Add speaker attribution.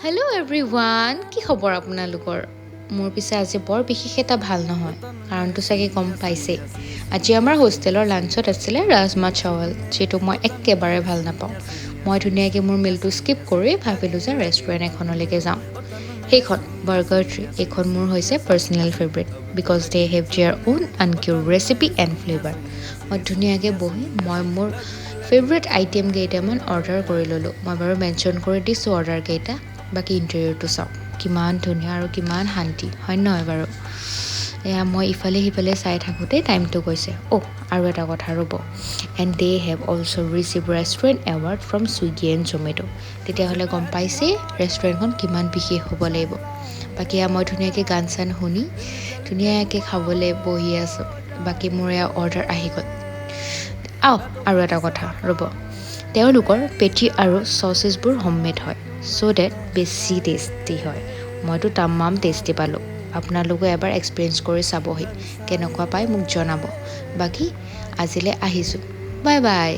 Speaker 1: Hello' everyone, কি খবৰ আপোনালোকৰ? মোৰ পিছে আজি বৰ বিশেষ এটা ভাল নহয়, কাৰণটো চাগে গম পাইছেই। আজি আমাৰ হোষ্টেলৰ লাঞ্চত আছিলে ৰাজমা চাৱল, যিটো মই একেবাৰে ভাল নাপাওঁ। মই ধুনীয়াকৈ মোৰ মিলটো স্কিপ কৰি ভাবিলোঁ যে ৰেষ্টুৰেণ্ট এখনলৈকে যাওঁ। সেইখন বাৰ্গাৰ ট্ৰী, এইখন মোৰ হৈছে personal favourite because they have their own unique recipe and flavour. মই ধুনীয়াকৈ বহি মোৰ ফেভৰেট আইটেম কেইটামান অৰ্ডাৰ কৰি ল'লোঁ। মই বাৰু মেনশ্যন কৰি দিছোঁ অৰ্ডাৰকেইটা। বাকী ইণ্টেৰিয়ৰটো চাওক, কিমান ধুনীয়া আৰু কিমান শান্তি, হয় নহয় বাৰু? এয়া মই ইফালে সিফালে চাই থাকোঁতেই টাইমটো গৈছে। আৰু এটা কথা ৰ'ব, and they have also' received restaurant award from Swiggy and Zomato'. তেতিয়াহ'লে গম পাইছেই ৰেষ্টুৰেণ্টখন কিমান বিশেষ হ'ব লাগিব। বাকী মই ধুনীয়াকৈ গান চান শুনি ধুনীয়াকৈ খাবলৈ বহি আছোঁ। বাকী মোৰ এয়া অৰ্ডাৰ আহি গ'ল। আৰু এটা কথা ৰ'ব, তেওঁলোকৰ পেটি আৰু চচেছবোৰ হোমমেড হয়, চ' ডেট বেছি টেষ্টি হয়। মইতো তামাম টেষ্টি পালোঁ। আপোনালোকে এবাৰ এক্সপিৰিয়েঞ্চ কৰি চাবহি, কেনেকুৱা পায় মোক জনাব। বাকী আজিলৈ আহিছোঁ, বাই বাই।